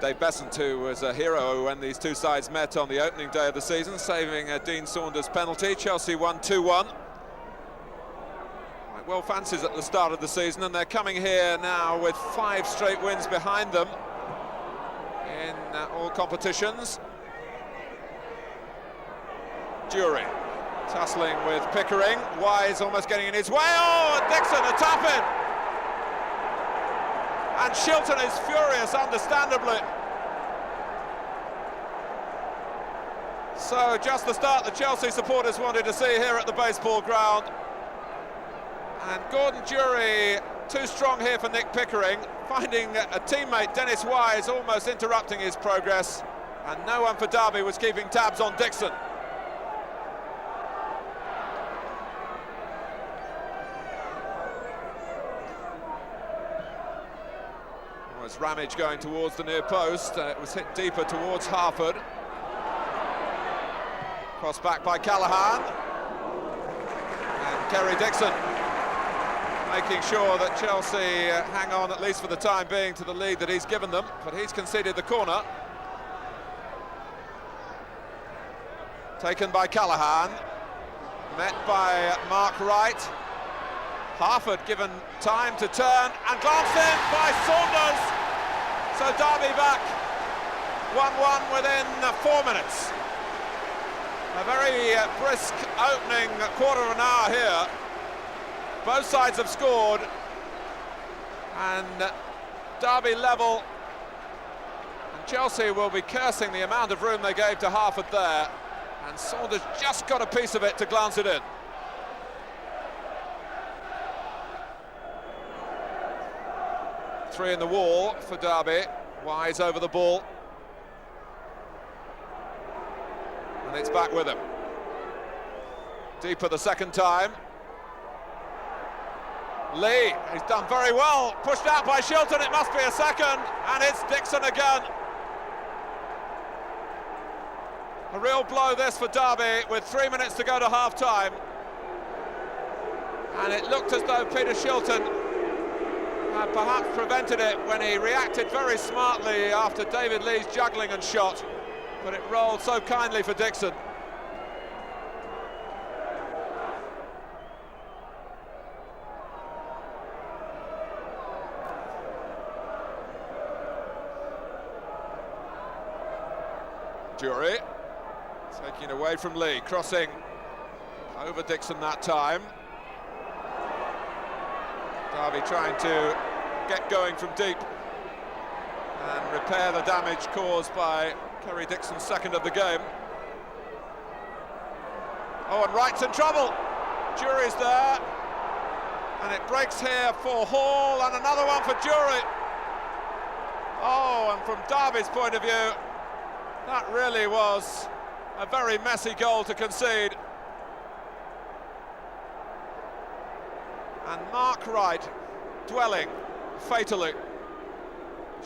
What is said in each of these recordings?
Dave Besant, who was a hero when these two sides met on the opening day of the season, saving a Dean Saunders penalty. Chelsea won 2-1. Well fancies at the start of the season, and they're coming here now with 5 straight wins behind them in all competitions. Jury tussling with Pickering. Wise almost getting in his way. Oh, and Dixon a tap in. And Shilton is furious, understandably. So just the start the Chelsea supporters wanted to see here at the baseball ground. And Gordon Jury too strong here for Nick Pickering, finding a teammate, Dennis Wise, almost interrupting his progress, and no one for Derby was keeping tabs on Dixon. Was Ramage going towards the near post, it was hit deeper towards Harford. Cross back by Callaghan. And Kerry Dixon making sure that Chelsea hang on, at least for the time being, to the lead that he's given them, but he's conceded the corner. Taken by Callaghan, met by Mark Wright. Harford given time to turn, and glanced in by Saunders. So Derby back 1-1 within 4 minutes. A very brisk opening quarter of an hour here. Both sides have scored, and Derby level. And Chelsea will be cursing the amount of room they gave to Harford there, and Saunders just got a piece of it to glance it in. Three in the wall for Derby. Wise over the ball, and it's back with him. Deeper the second time. Lee, he's done very well, pushed out by Shilton, it must be a second, and it's Dixon again. A real blow this for Derby with 3 minutes to go to half-time. And it looked as though Peter Shilton had perhaps prevented it when he reacted very smartly after David Lee's juggling and shot, but it rolled so kindly for Dixon. Jury taking away from Lee, crossing over Dixon that time. Derby trying to get going from deep and repair the damage caused by Kerry Dixon's second of the game. Oh, and Wright's in trouble. Jury's there, and it breaks here for Hall, and another one for Jury. Oh, and from Derby's point of view, that really was a very messy goal to concede. And Mark Wright dwelling fatally.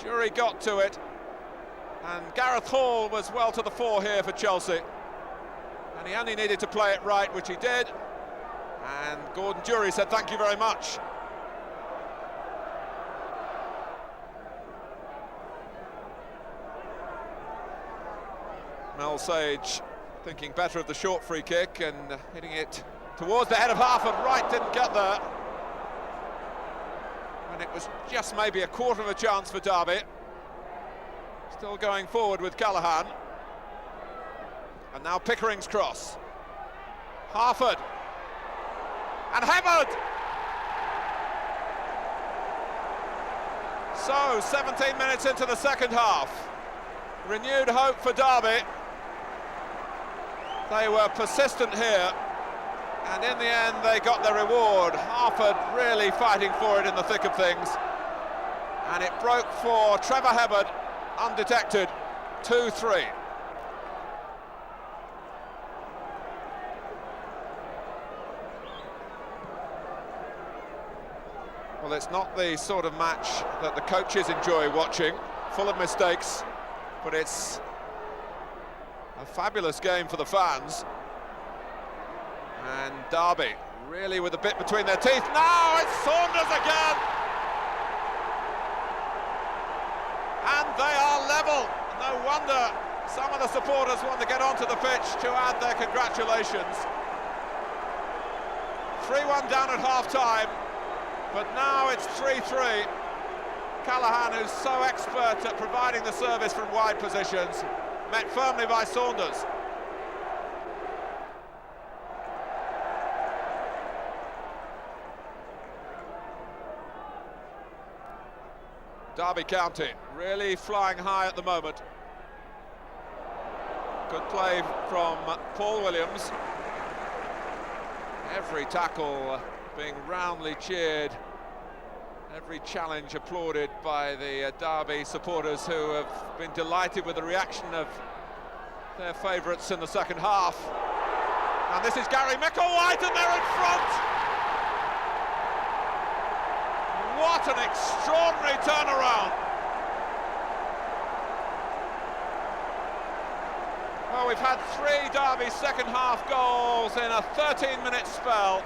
Jury got to it, and Gareth Hall was well to the fore here for Chelsea, and he only needed to play it right, which he did, and Gordon Jury said thank you very much. Mel Sage thinking better of the short free kick and hitting it towards the head of Harford. Wright didn't get there, and it was just maybe a quarter of a chance for Derby. Still going forward with Callaghan, and now Pickering's cross. Harford and Hibberd. So 17 minutes into the second half, renewed hope for Derby. They were persistent here, and in the end they got their reward. Harford really fighting for it in the thick of things, and it broke for Trevor Hibberd undetected. 2-3. Well, it's not the sort of match that the coaches enjoy watching, full of mistakes, but it's a fabulous game for the fans. And Derby really with a bit between their teeth. Now it's Saunders again, and they are level. No wonder some of the supporters want to get onto the pitch to add their congratulations. 3-1 down at half-time, but now it's 3-3. Callaghan, who's so expert at providing the service from wide positions, met firmly by Saunders. Derby County really flying high at the moment. Good play from Paul Williams. Every tackle being roundly cheered. Every challenge applauded by the Derby supporters, who have been delighted with the reaction of their favourites in the second half. And this is Gary Micklewhite, and they're in front! What an extraordinary turnaround! Well, we've had 3 Derby second half goals in a 13-minute spell,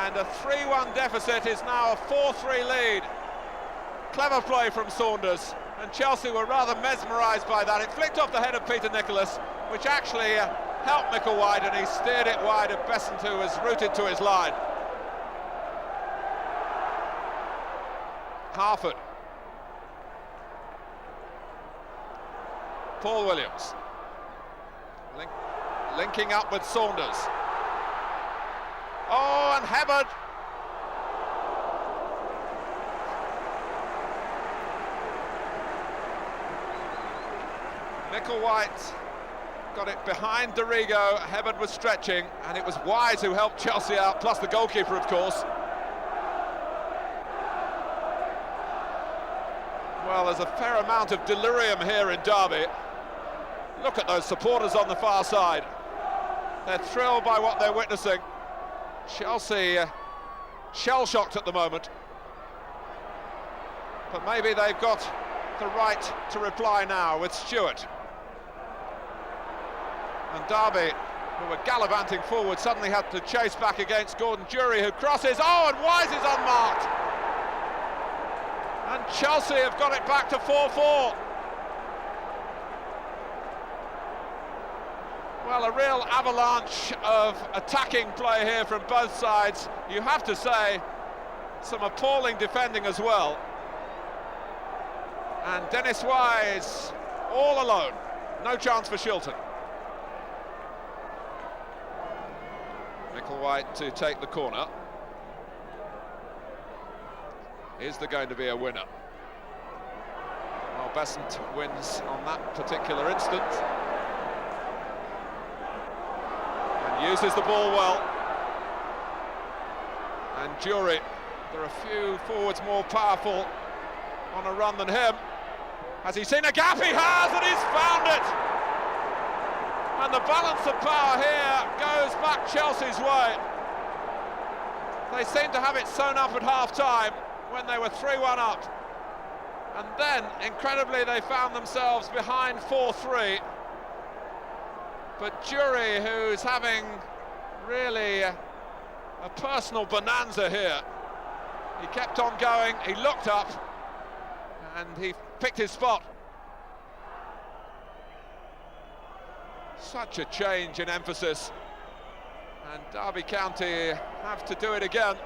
and a 3-1 deficit is now a 4-3 lead. Clever play from Saunders, and Chelsea were rather mesmerised by that. It flicked off the head of Peter Nicholas, which actually helped Micklewhite, and he steered it wide of Besant, who was rooted to his line. Harford. Paul Williams. Linking up with Saunders. Oh, and Hibberd. Micklewhite got it behind Dorigo. Hibberd was stretching, and it was Wise who helped Chelsea out, plus the goalkeeper, of course. Well, there's a fair amount of delirium here in Derby. Look at those supporters on the far side. They're thrilled by what they're witnessing. Chelsea shell-shocked at the moment. But maybe they've got the right to reply now with Stewart. And Derby, who were gallivanting forward, suddenly had to chase back against Gordon Jury, who crosses. Oh, and Wise is unmarked. And Chelsea have got it back to 4-4. Well, a real avalanche of attacking play here from both sides. You have to say, some appalling defending as well. And Dennis Wise all alone. No chance for Shilton. Micklewhite to take the corner. Is there going to be a winner? Well, Besant wins on that particular instant. And uses the ball well. And Jury, there are a few forwards more powerful on a run than him. Has he seen a gap? He has, and he's found it! And the balance of power here goes back Chelsea's way. They seem to have it sewn up at half-time when they were 3-1 up. And then, incredibly, they found themselves behind 4-3. But Jury, who's having really a personal bonanza here, he kept on going, he looked up, and he picked his spot. Such a change in emphasis, and Derby County have to do it again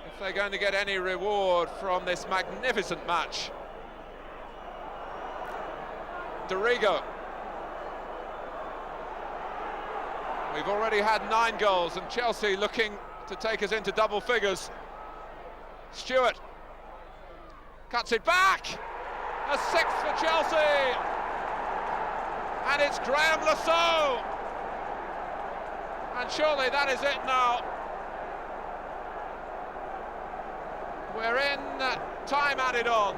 if they're going to get any reward from this magnificent match. Dorigo. We've already had 9 goals, and Chelsea looking to take us into double figures. Stewart cuts it back. A 6th for Chelsea. And it's Graham Lasso. And surely that is it now. We're in time added on.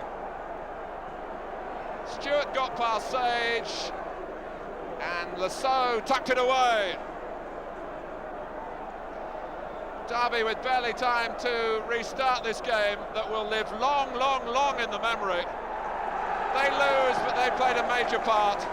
Stewart got past Sage, and Lasso tucked it away. Derby with barely time to restart this game that will live long, long, long in the memory. They lose, but they played a major part.